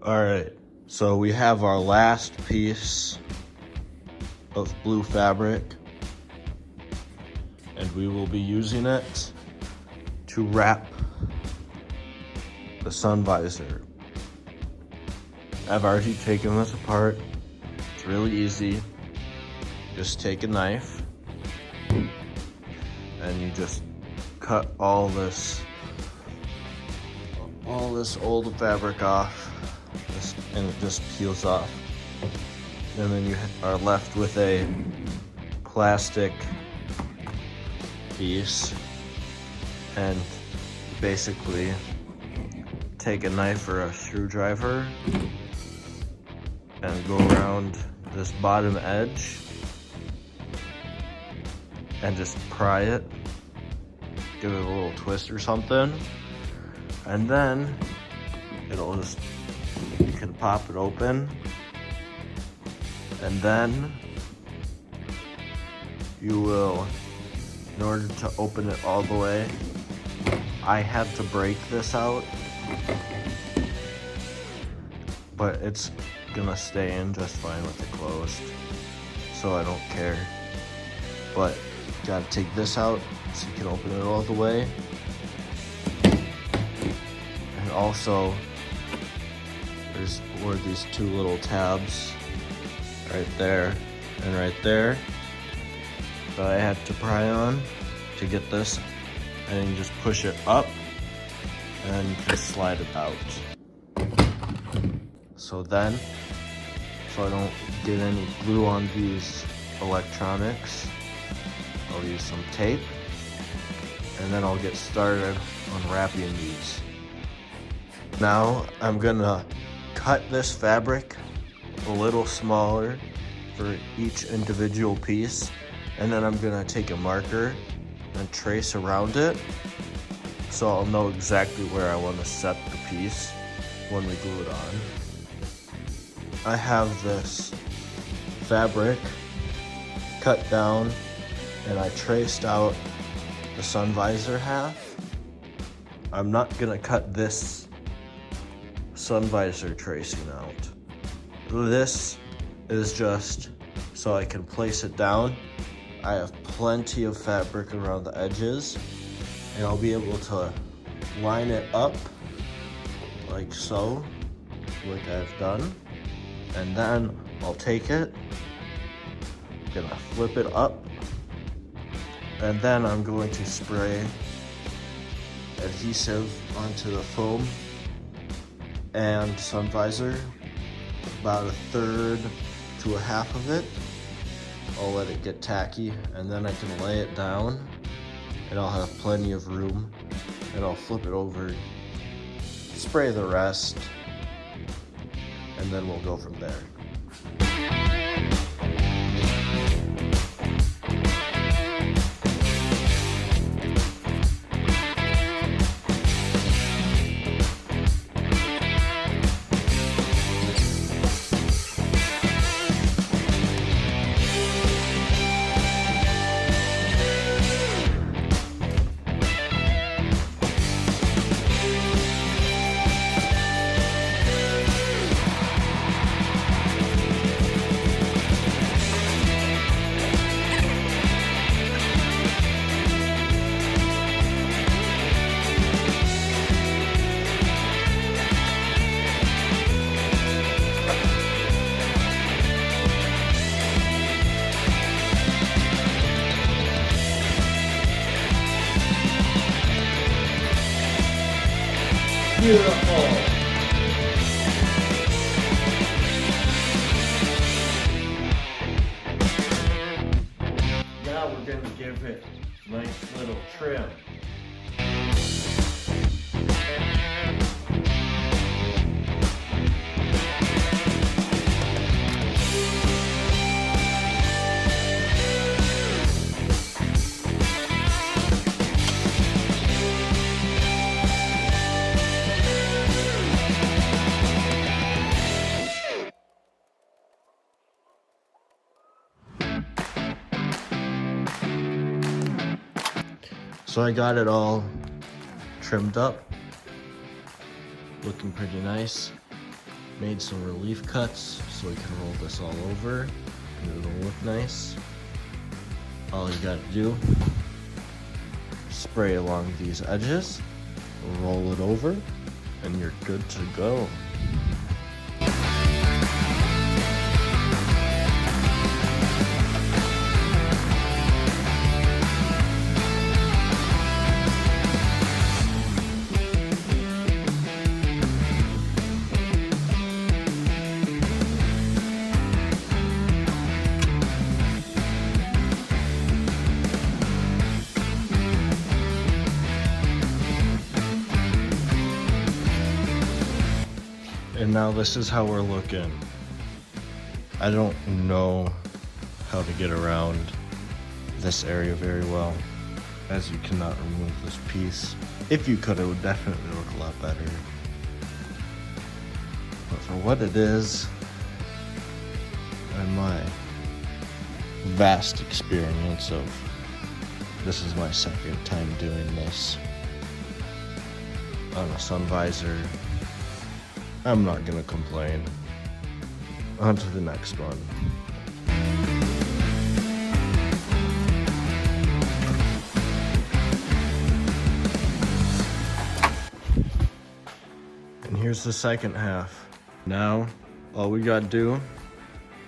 All right, so we have our last piece of blue fabric, and we will be using it to wrap the sun visor. I've already taken this apart. It's really easy. Just take a knife and you just cut all this old fabric off, and it just peels off. And then you are left with a plastic piece, and basically take a knife or a screwdriver and go around this bottom edge and just pry it, give it a little twist or something, and then you can pop it open, and then you will, in order to open it all the way, I had to break this out, but it's gonna stay in just fine with it closed, so I don't care. But you gotta take this out so you can open it all the way. And also, were these two little tabs right there and right there that I had to pry on to get this, and then you just push it up and you can slide it out. So I don't get any glue on these electronics, I'll use some tape, and then I'll get started on wrapping these. Now I'm gonna cut this fabric a little smaller for each individual piece, and then I'm gonna take a marker and trace around it so I'll know exactly where I want to set the piece when we glue it on. I have this fabric cut down, and I traced out the sun visor half. I'm not gonna cut this sun visor tracing out. This is just so I can place it down. I have plenty of fabric around the edges, and I'll be able to line it up like so, like I've done. And then I'll take it, gonna flip it up, and then I'm going to spray adhesive onto the foam and sun visor, about 1/3 to 1/2 of it. I'll let it get tacky, and then I can lay it down, and I'll have plenty of room, and I'll flip it over, spray the rest, and then we'll go from there. Beautiful. Now we're going to give it a nice little trim. So I got it all trimmed up, looking pretty nice. Made some relief cuts so we can roll this all over and it'll look nice. All you gotta do, spray along these edges, roll it over, and you're good to go. And now this is how we're looking. I don't know how to get around this area very well, as you cannot remove this piece. If you could, it would definitely look a lot better. But for what it is, and my vast experience of, this is my second time doing this on a sun visor, I'm not gonna complain. On to the next one. And here's the second half. Now, all we gotta do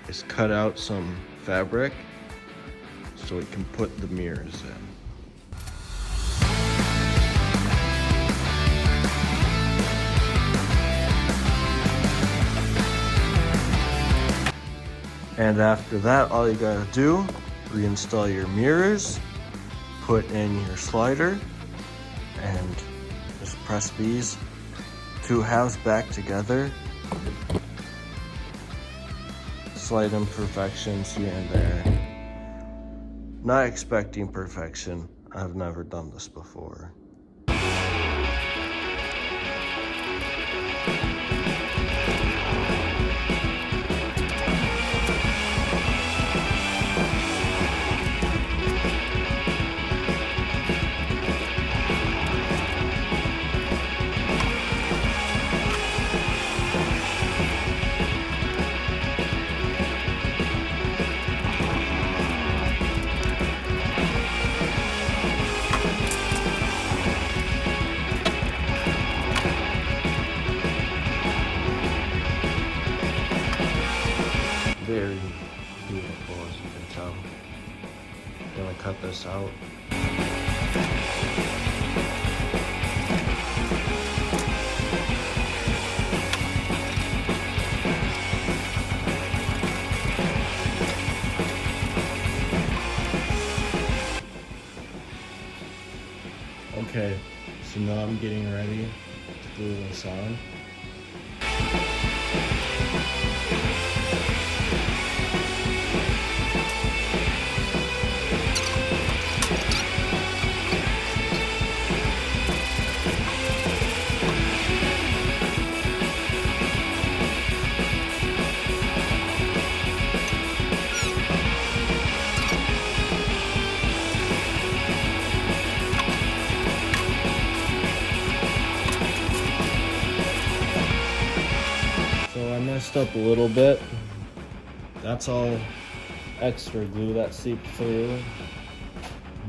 is cut out some fabric so we can put the mirrors in. And after that, all you gotta do, reinstall your mirrors, put in your slider, and just press these two halves back together. Slight imperfections here and there. Not expecting perfection. I've never done this before. Very beautiful, as you can tell. I'm gonna cut this out. Okay, so now I'm getting ready to glue this on. So I messed up a little bit. That's all extra glue that seeped through.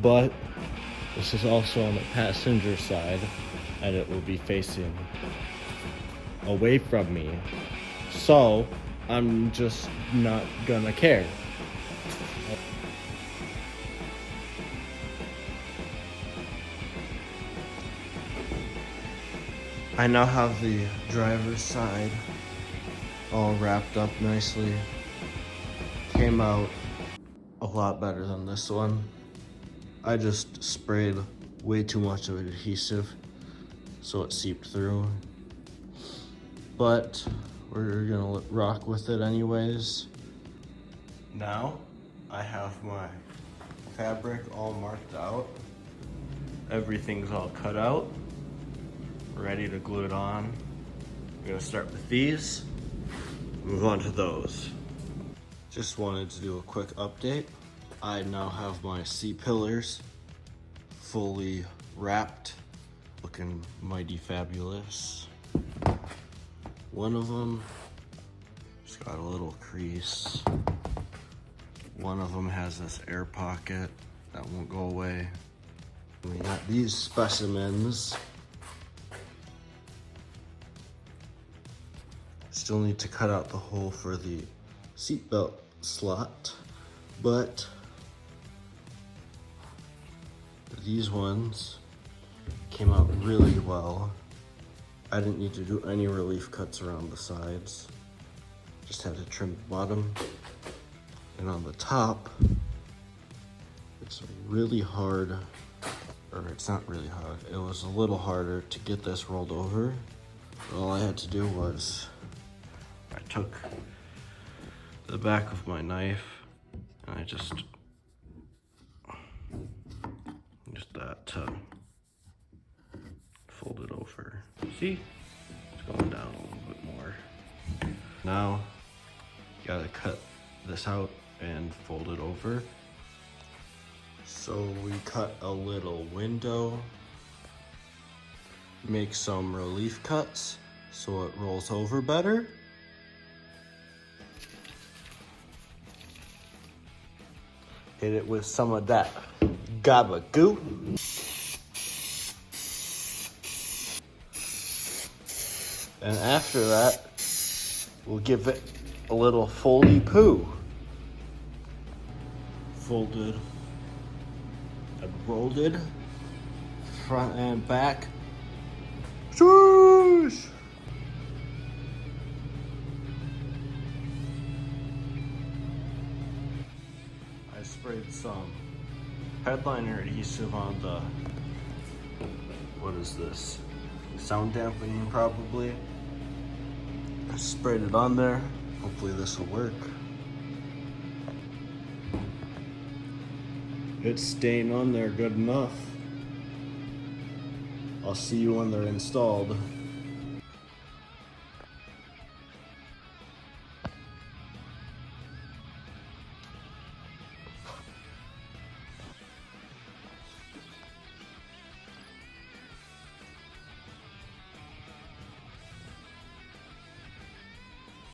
But this is also on the passenger side, and it will be facing away from me. So I'm just not gonna care. I now have the driver's side all wrapped up nicely. Came out a lot better than this one. I just sprayed way too much of adhesive so it seeped through. But we're gonna rock with it anyways. Now I have my fabric all marked out. Everything's all cut out. Ready to glue it on. We're gonna start with these, move on to those. Just wanted to do a quick update. I now have my C-pillars fully wrapped, looking mighty fabulous. One of them Got a little crease. One of them has this air pocket that won't go away. We got these specimens. Still need to cut out the hole for the seatbelt slot, but these ones came out really well. I didn't need to do any relief cuts around the sides. Just had to trim the bottom. And on the top, it's really hard, or it's not really hard. It was a little harder to get this rolled over. All I had to do was I took the back of my knife and I just that to fold it over. See? It's going down a little bit more. Now, you gotta cut this out and fold it over. So we cut a little window, make some relief cuts so it rolls over better. Hit it with some of that gabagoo. And after that, we'll give it a little foldy poo. Folded and rolled it, front and back. Swoosh! I sprayed some headliner adhesive on the, what is this? Sound dampening probably. I sprayed it on there. Hopefully this will work. It's staying on there good enough. I'll see you when they're installed.